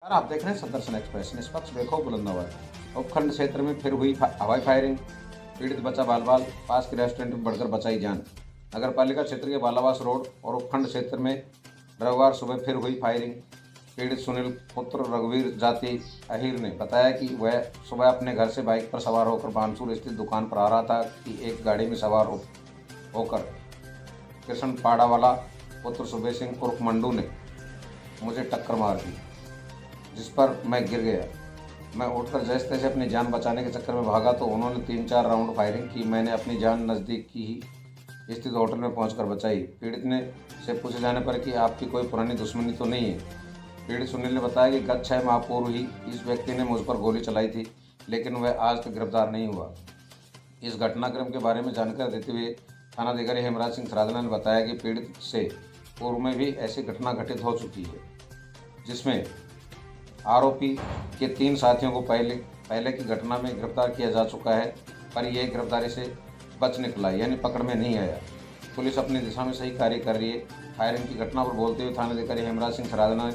और आप देख रहे हैं संदर्शन एक्सप्रेस। निष्पक्ष देखो बुलंदवार। उपखंड क्षेत्र में फिर हुई हवाई फायरिंग, पीड़ित बचा बाल बाल, पास के रेस्टोरेंट में बढ़कर बचाई जान। नगर पालिका क्षेत्र के बालावास रोड और उपखंड क्षेत्र में रविवार सुबह फिर हुई फायरिंग। पीड़ित सुनील पुत्र रघुवीर जाति अहिर ने बताया कि वह सुबह अपने घर से बाइक पर सवार होकर बानसूर स्थित दुकान पर आ रहा था कि एक गाड़ी में सवार होकर कृष्ण पाड़ावाला पुत्र सुबह सिंह उर्फ मंडू ने मुझे टक्कर मार दी, जिस पर मैं गिर गया। मैं उठकर जैसे तैसे अपनी जान बचाने के चक्कर में भागा तो उन्होंने 3-4 राउंड फायरिंग की। मैंने अपनी जान नज़दीक की ही स्थित होटल में पहुंचकर बचाई। पीड़ित ने से पूछे जाने पर कि आपकी कोई पुरानी दुश्मनी तो नहीं है। पीड़ित सुनील ने बताया कि गत 6 माह पूर्व ही इस व्यक्ति ने मुझ पर गोली चलाई थी, लेकिन वह आज तक गिरफ्तार नहीं हुआ। इस घटनाक्रम के बारे में जानकारी देते हुए थानाधिकारी हेमराज सिंह सरादना ने बताया कि पीड़ित से पूर्व में भी ऐसी घटना घटित हो चुकी है, जिसमें आरोपी के 3 साथियों को पहले की घटना में गिरफ्तार किया जा चुका है, पर यह गिरफ्तारी से बच निकला, यानी पकड़ में नहीं आया। पुलिस अपनी दिशा में सही कार्य कर रही है। फायरिंग की घटना पर बोलते हुए थानाधिकारी हेमराज सिंह सरादना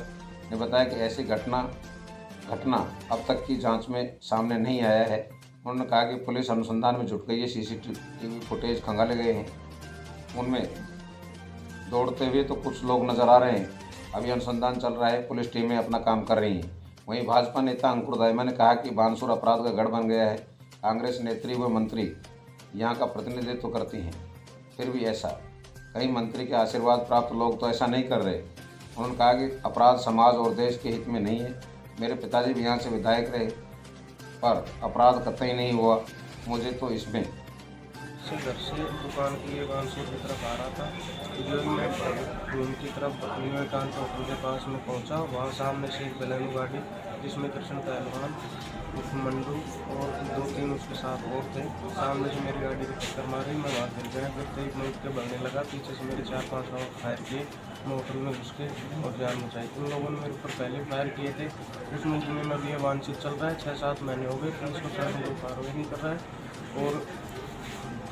ने बताया कि ऐसी घटना अब तक की जांच में सामने नहीं आया है। उन्होंने कहा कि पुलिस अनुसंधान में जुट गई है। सीसीटीवी फुटेज खंगाले गए हैं, उनमें दौड़ते हुए तो कुछ लोग नजर आ रहे हैं। अभी अनुसंधान चल रहा है, पुलिस टीमें अपना काम कर रही हैं। वहीं भाजपा नेता अंकुर दायमा ने कहा कि बानसूर अपराध का गढ़ बन गया है। कांग्रेस नेत्री व मंत्री यहाँ का प्रतिनिधित्व करती हैं, फिर भी ऐसा कई मंत्री के आशीर्वाद प्राप्त लोग तो ऐसा नहीं कर रहे। उन्होंने कहा कि अपराध समाज और देश के हित में नहीं है। मेरे पिताजी भी यहाँ से विधायक रहे, पर अपराध कतई नहीं हुआ। मुझे तो इसमें घर से दुकान की बानसूर की तरफ आ रहा था, जो मैं रूम की तरफ न्यू टाउन होटल के पास में पहुंचा। वहाँ सामने से एक बलेनो गाड़ी, जिसमें कृष्ण पहलवान उर्फ मंडू और 2-3 उसके साथ और थे, सामने से मेरी गाड़ी की टक्कर मारी। मैं वहाँ गिर गया। फिर तेज मैं उठ के बढ़ने लगा। पीछे से मेरे 4-5 राउंड फायर किए। मैं होटल में घुस के और जान बचाई। उन लोगों ने मेरे ऊपर पहले फायर किए थे। उस मुकदमे में भी ये वांछित चल रहा है। 6-7 महीने हो गए। पुलिस को शायद कोई कार्रवाई नहीं कर रहा है और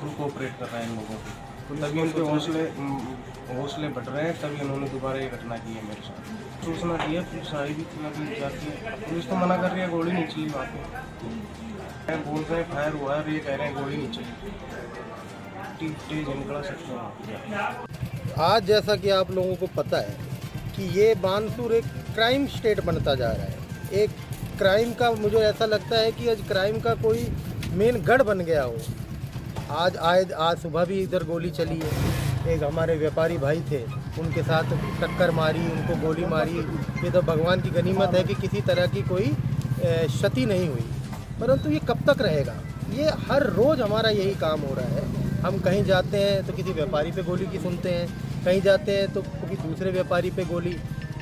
फुल कोऑपरेट कर रहा है इन लोगों को। तभी उनके हौसले बढ़ रहे हैं, तभी उन्होंने दोबारा ये घटना की है मेरे साथ। सूचना दी है, पुलिस आई भी जाती है। पुलिस तो मना कर रही है, गोली नहीं चली वहाँ पे। बोल रहे हैं फायर हुआ है, ये कह रहे हैं गोली नहीं चली। तेज निकला सकते हैं। आज जैसा कि आप लोगों को पता है कि ये बानसूर एक क्राइम स्टेट बनता जा रहा है। एक क्राइम का, मुझे ऐसा लगता है कि आज क्राइम का कोई मेन गढ़ बन गया हो। आज सुबह भी इधर गोली चली है। एक हमारे व्यापारी भाई थे, उनके साथ टक्कर मारी, उनको गोली मारी। ये तो भगवान की गनीमत है कि किसी तरह की कोई क्षति नहीं हुई, परंतु ये कब तक रहेगा? ये हर रोज़ हमारा यही काम हो रहा है। हम कहीं जाते हैं तो किसी व्यापारी पे गोली की सुनते हैं, कहीं जाते हैं तो किसी दूसरे व्यापारी पे गोली।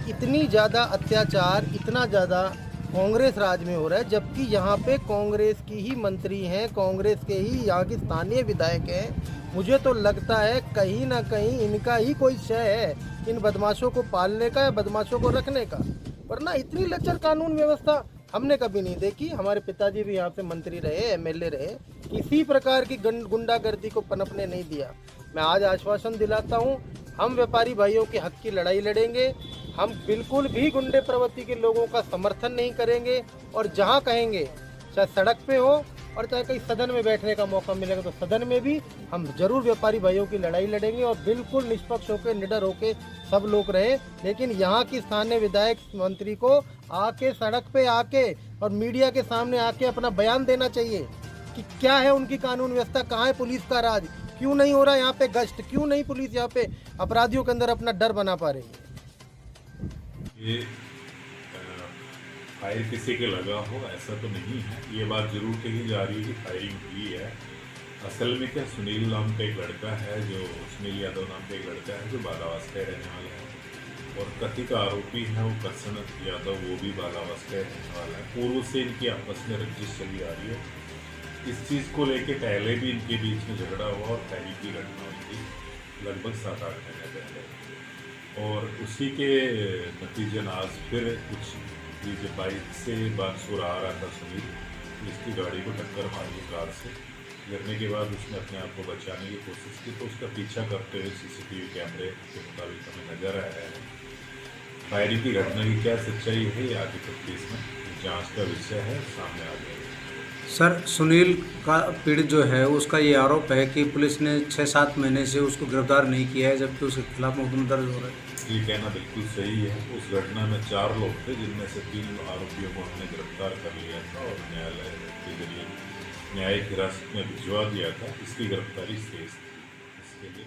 इतनी ज़्यादा अत्याचार, इतना ज़्यादा कांग्रेस राज में हो रहा है, जबकि यहाँ पे कांग्रेस की ही मंत्री हैं, कांग्रेस के ही यहाँ की स्थानीय विधायक हैं। मुझे तो लगता है कहीं ना कहीं इनका ही कोई शय है इन बदमाशों को पालने का या बदमाशों को रखने का, वरना इतनी लचर कानून व्यवस्था हमने कभी नहीं देखी। हमारे पिताजी भी यहाँ पे मंत्री रहे, एमएलए रहे, किसी प्रकार की गुंडागर्दी को पनपने नहीं दिया। मैं आज आश्वासन दिलाता हूँ, हम व्यापारी भाइयोों के हक की लड़ाई लड़ेंगे। हम बिल्कुल भी गुंडे प्रवृत्ति के लोगों का समर्थन नहीं करेंगे, और जहाँ कहेंगे, चाहे सड़क पे हो और चाहे कहीं सदन में बैठने का मौका मिलेगा तो सदन में भी हम जरूर व्यापारी भाइयों की लड़ाई लड़ेंगे, और बिल्कुल निष्पक्ष होकर, निडर होकर सब लोग रहे। लेकिन यहाँ की स्थानीय विधायक मंत्री को आके सड़क पे आके और मीडिया के सामने आके अपना बयान देना चाहिए कि क्या है उनकी कानून व्यवस्था, कहाँ है पुलिस का राज, क्यों नहीं हो रहा यहाँ पे गश्त, क्यों नहीं पुलिस यहाँ पे अपराधियों के अंदर अपना डर बना पा रही है। ये फायर किसी के लगा हो ऐसा तो नहीं है। ये बात जरूर कही जा रही है कि फायरिंग हुई है। असल में क्या, सुनील नाम का एक लड़का है, जो सुनील यादव नाम का एक लड़का है, जो बालावास का रहने वाला है, और कथित आरोपी है वो कृष्ण यादव, वो भी बालावास का रहने वाला है। पूर्व से इनकी आपस में रंजिश चली आ रही है। इस चीज़ को लेके पहले भी इनके बीच में झगड़ा हुआ और पहली की घटना हुई थी लगभग 7-8 महीने पहले, और उसी के नतीजे आज फिर कुछ जब बाइक से बानसूर आ रहा था सुनील, इसकी गाड़ी को टक्कर मारी कार से। गिरने के बाद उसने अपने आप को बचाने की कोशिश की, तो उसका पीछा करते हुए सीसीटीवी कैमरे के मुताबिक हमें नजर आया है फायरिंग की घटना की क्या सच्चाई है ये आगे तफ्तीश में जांच का विषय है, सामने आ जाएगा। सर सुनील का पीड़ित जो है उसका ये आरोप है कि पुलिस ने 6-7 महीने से उसको गिरफ्तार नहीं किया है, जबकि उसके खिलाफ मुकदमा दर्ज हो रहा है। ये कहना बिल्कुल सही है। उस घटना में 4 लोग थे, जिनमें से 3 आरोपियों को हमने गिरफ्तार कर लिया था और न्यायालय के जरिए न्यायिक हिरासत में भिजवा दिया था। इसकी गिरफ्तारी शेष थी, इसके लिए